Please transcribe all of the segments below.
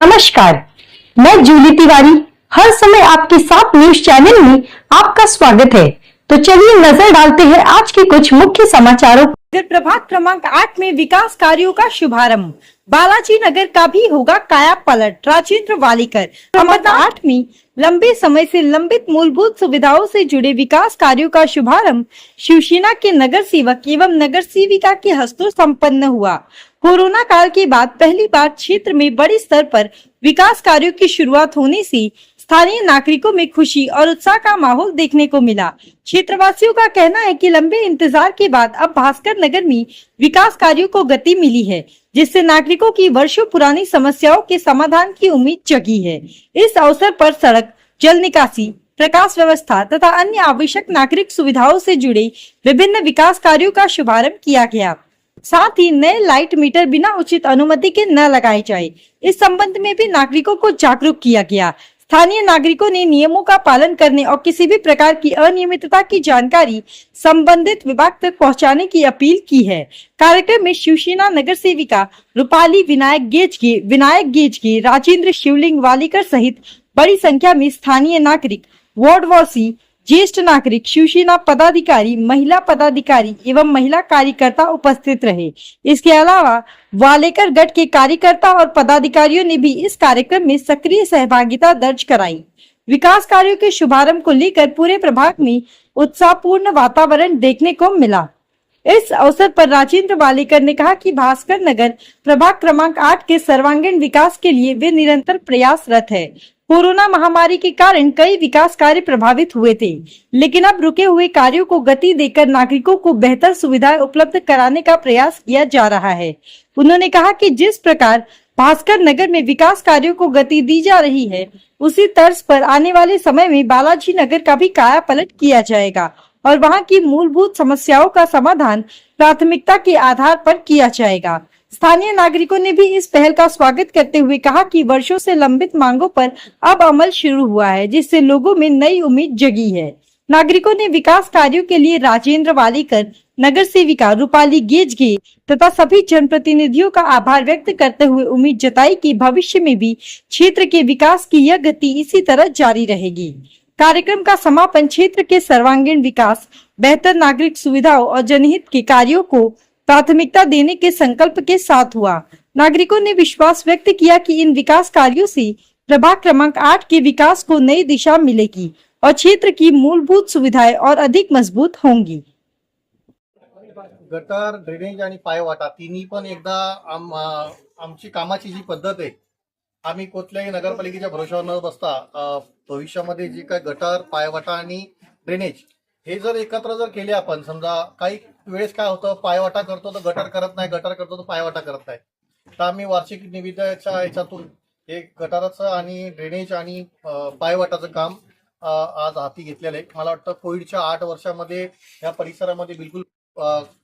नमस्कार, मैं जूली तिवारी हर समय आपके साथ न्यूज चैनल में आपका स्वागत है। तो चलिए नजर डालते हैं आज के कुछ मुख्य समाचारों पर। प्रभाग क्रमांक 8 में विकास कार्यों का शुभारंभ, बालाजी नगर का भी होगा काया पलट। राजेंद्र वालीकर। क्रमांक 8 में लंबे समय से लंबित मूलभूत सुविधाओं से जुड़े विकास कार्यों का शुभारंभ शिवसेना के नगर सेवक एवं नगर सेविका के हस्तों संपन्न हुआ। कोरोना काल के बाद पहली बार क्षेत्र में बड़े स्तर पर विकास कार्यों की शुरुआत होने से स्थानीय नागरिकों में खुशी और उत्साह का माहौल देखने को मिला। क्षेत्रवासियों का कहना है कि लंबे इंतजार के बाद अब भास्कर नगर में विकास कार्यों को गति मिली है, जिससे नागरिकों की वर्षों पुरानी समस्याओं के समाधान की उम्मीद जगी है। इस अवसर पर सड़क, जल निकासी, प्रकाश व्यवस्था तथा अन्य आवश्यक नागरिक सुविधाओं से जुड़े विभिन्न विकास कार्यों का शुभारंभ किया गया। साथ ही नए लाइट मीटर बिना उचित अनुमति के न लगाए जाए, इस संबंध में भी नागरिकों को जागरूक किया गया। स्थानीय नागरिकों ने नियमों का पालन करने और किसी भी प्रकार की अनियमितता की जानकारी संबंधित विभाग तक पहुंचाने की अपील की है। कार्यक्रम में शिवसेना नगर सेविका रूपाली विनायक गेजगे, राजेंद्र शिवलिंग वालीकर सहित बड़ी संख्या में स्थानीय नागरिक, वार्डवासी, ज्येष्ठ नागरिक, शिवसेना पदाधिकारी, महिला पदाधिकारी एवं महिला कार्यकर्ता उपस्थित रहे। इसके अलावा वालेकर गढ़ के कार्यकर्ता और पदाधिकारियों ने भी इस कार्यक्रम में सक्रिय सहभागिता दर्ज कराई। विकास कार्यों के शुभारंभ को लेकर पूरे प्रभाग में उत्साहपूर्ण वातावरण देखने को मिला। इस अवसर पर राजेंद्र वालेकर ने कहा कि भास्कर नगर प्रभाग क्रमांक 8 के सर्वांगीण विकास के लिए वे निरंतर प्रयासरत है। कोरोना महामारी के कारण कई विकास कार्य प्रभावित हुए थे, लेकिन अब रुके हुए कार्यों को गति देकर नागरिकों को बेहतर सुविधाएं उपलब्ध कराने का प्रयास किया जा रहा है। उन्होंने कहा कि जिस प्रकार भास्कर नगर में विकास कार्यों को गति दी जा रही है, उसी तर्ज पर आने वाले समय में बालाजी नगर का भी काया पलट किया जाएगा और वहां की मूलभूत समस्याओं का समाधान प्राथमिकता के आधार पर किया जाएगा। स्थानीय नागरिकों ने भी इस पहल का स्वागत करते हुए कहा कि वर्षों से लंबित मांगों पर अब अमल शुरू हुआ है, जिससे लोगों में नई उम्मीद जगी है। नागरिकों ने विकास कार्यों के लिए राजेंद्र वालीकर, नगर सेविका रूपाली गेजगे तथा सभी जनप्रतिनिधियों का आभार व्यक्त करते हुए उम्मीद जताई कि भविष्य में भी क्षेत्र के विकास की यह गति इसी तरह जारी रहेगी। कार्यक्रम का समापन क्षेत्र के सर्वांगीण विकास, बेहतर नागरिक सुविधाओं और जनहित के कार्यों को प्राथमिकता देने के संकल्प के साथ हुआ। नागरिकों ने विश्वास व्यक्त किया कि इन विकास कार्यों से प्रभाग क्रमांक 8 के विकास को नई दिशा मिलेगी और क्षेत्र की मूलभूत सुविधाएं और अधिक मजबूत होंगी। गटर, ड्रेनेज आणि पायवाटा तिन्ही पण एकदा आमची कामाची जी पद्धत आहे, आम्ही कुठल्याही नगरपालिकेच्या भरोशावर न बसता भविष्यामध्ये जे काय गटर, पायवाटा आणि ड्रेनेज हे जर एकत्र जर केले आपण, समजा काही वेळेस काय होतं, पायवाटा करतो तर गटर करत नाही, गटर करतो तर पायवाटा करत नाही, तर आम्ही वार्षिक निविदाच्या ह्याच्यातून हे गटाराचं आणि ड्रेनेज आणि पायवाटाचं काम आज हाती घेतलेलं आहे। मला वाटतं कोविडच्या 8 वर्षामध्ये या परिसरामध्ये बिलकुल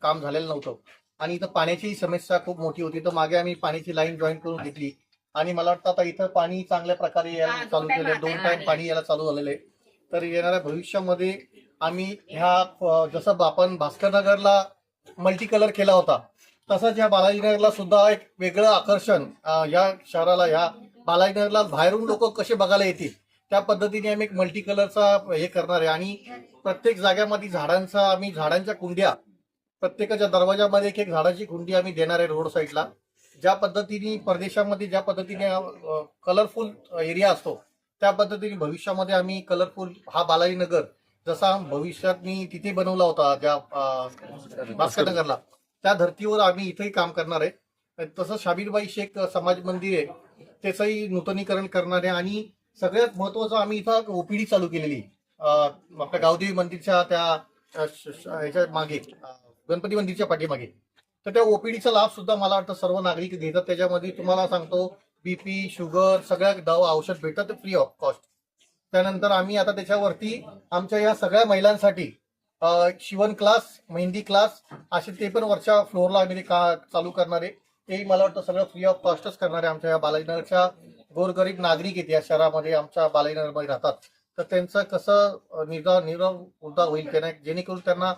काम झालेलं नव्हतं आणि इथं पाण्याची समस्या खूप मोठी होती, तर मागे आम्ही पाण्याची लाईन जॉईन करून घेतली आणि मला वाटतं आता इथं पाणी चांगल्या प्रकारे यायला चालू केलं, 2 टाइम पाणी यायला चालू झालेलं आहे। तर येणाऱ्या भविष्यामध्ये आम्ही ह्या जसं आपण भास्कर नगरला मल्टी कलर केला होता, तसंच या बालाजी नगरला सुद्धा एक वेगळं आकर्षण या शहराला, ह्या बालाजी नगरला बाहेरून लोक कसे बघायला येतील त्या पद्धतीने आम्ही एक मल्टी कलरचा हे करणार आहे आणि प्रत्येक जागेमध्ये आम्ही झाडांच्या कुंड्या, प्रत्येकाच्या दरवाजामध्ये एक झाडाची कुंडी आम्ही देणार आहे रोड साईडला। ज्या पद्धतीने परदेशामध्ये ज्या पद्धतीने कलरफुल एरिया असतो, त्या पद्धतीने भविष्यामध्ये आम्ही कलरफुल हा बालाजी नगर जसा भविष्यात मी तिथे बनवला होता ज्या भास्कर नगरला, त्या धर्तीवर आम्ही इथेही काम करणार आहे। तसं शाबीरबाई शेख समाज मंदिर आहे, त्याचंही नूतनीकरण करणार आहे आणि सगळ्यात महत्वाचं आम्ही इथं ओपीडी चालू केलेली आपल्या गावदेवी मंदिरच्या त्या ह्याच्या मागे, गणपती मंदिरच्या पाठीमागे। तर त्या ओपीडीचा लाभ सुद्धा मला वाटतं सर्व नागरिक घेतात। त्याच्यामध्ये तुम्हाला सांगतो बीपी, शुगर, सगळ्या दवा औषध भेटतात फ्री ऑफ कॉस्ट। त्यानंतर आम्ही आता त्याच्यावरती आमच्या या सगळ्या महिलांसाठी शिवण क्लास, मेहंदी क्लास असे ते पण वरच्या फ्लोअरला आम्ही चालू करणार आहे। तेही मला वाटतं सगळं फ्री ऑफ कॉस्टच करणार आहे। आमच्या या बालाजीनगरच्या गोरगरीब नागरिक आहेत या शहरामध्ये, आमच्या बालाजीनगरमध्ये राहतात, तर त्यांचं कसं निर्वाह होईल त्यांना, जेणेकरून त्यांना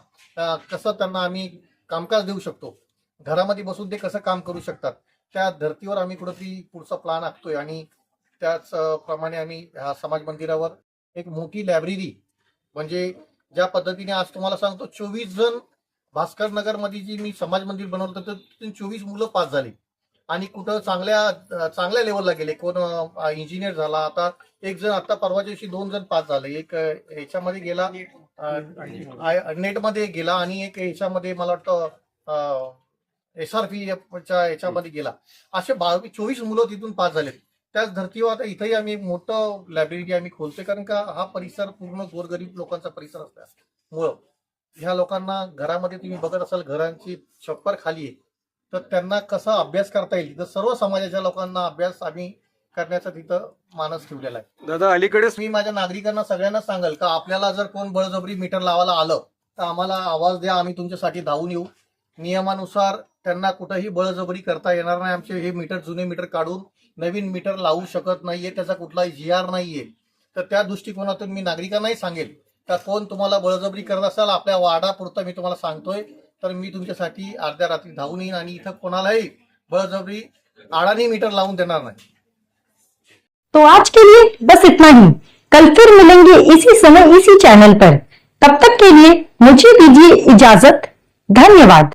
कसं त्यांना आम्ही कामकाज देऊ शकतो, घरामध्ये बसून ते कसं काम करू शकतात त्या धर्तीवर आम्ही कुठेतरी पुढचा प्लान आखतोय आणि त्याच प्रमाणे आम्ही ह्या समाज मंदिरावर एक मोठी लायब्ररी, म्हणजे ज्या पद्धतीने आज तुम्हाला सांगतो 24 जण भास्कर नगर मध्ये जी मी समाज मंदिर बनवलं होतं तर 24 मुलं पास झाली आणि कुठं चांगल्या लेवलला गेले. कोण इंजिनियर झाला, आता एक जण आता परवाच्या दिवशी 2 जण पास झाले. एक ह्याच्यामध्ये गेला, नेटमध्ये गेला आणि एक ह्याच्यामध्ये मला वाटतं SRP ह्याच्यामध्ये गेला. असे 24 मुलं तिथून पास झाले. त्याच धर्तीवर आता इथेही आम्ही मोठं लायब्ररी आम्ही खोलतोय, कारण का हा परिसर पूर्ण गोरगरीब लोकांचा परिसर असल्यामुळं ह्या लोकांना घरामध्ये तुम्ही बघत असाल घरांची छप्पर खाली आहे, तर त्यांना कसा अभ्यास करता येईल तर सर्व समाजाच्या लोकांना अभ्यास आम्ही करण्याचा तिथं मानस ठेवलेला आहे. दादा अलीकडेच मी माझ्या नागरिकांना सगळ्यांना सांगाल का आपल्याला जर कोण बळजबरी मीटर लावायला आलं तर आम्हाला आवाज द्या, आम्ही तुमच्यासाठी धावून येऊ. नियमानुसार त्यांना कुठेही बळजबरी करता येणार नाही. आमचे हे मीटर जुने मीटर काढून नवीन मीटर लावू शकत नाहीये, त्याचा कुठलाही GR नाहीये. तर त्या दृष्टिकोनातून मी नागरिकांनाही सांगेल का कोण तुम्हाला बळजबरी करत असाल आपल्या वाडापुरतं मी तुम्हाला सांगतोय तर मी तुमच्यासाठी अर्ध्या रात्री धावून येईन आणि इथं कोणालाही बळजबरी अडाणी मीटर लावून देणार नाही. तो आज के लिए बस इतना ही। कल फिर मिलेंगे इसी समय इसी चैनल पर। तब तक के लिए मुझे दीजिए इजाजत। धन्यवाद।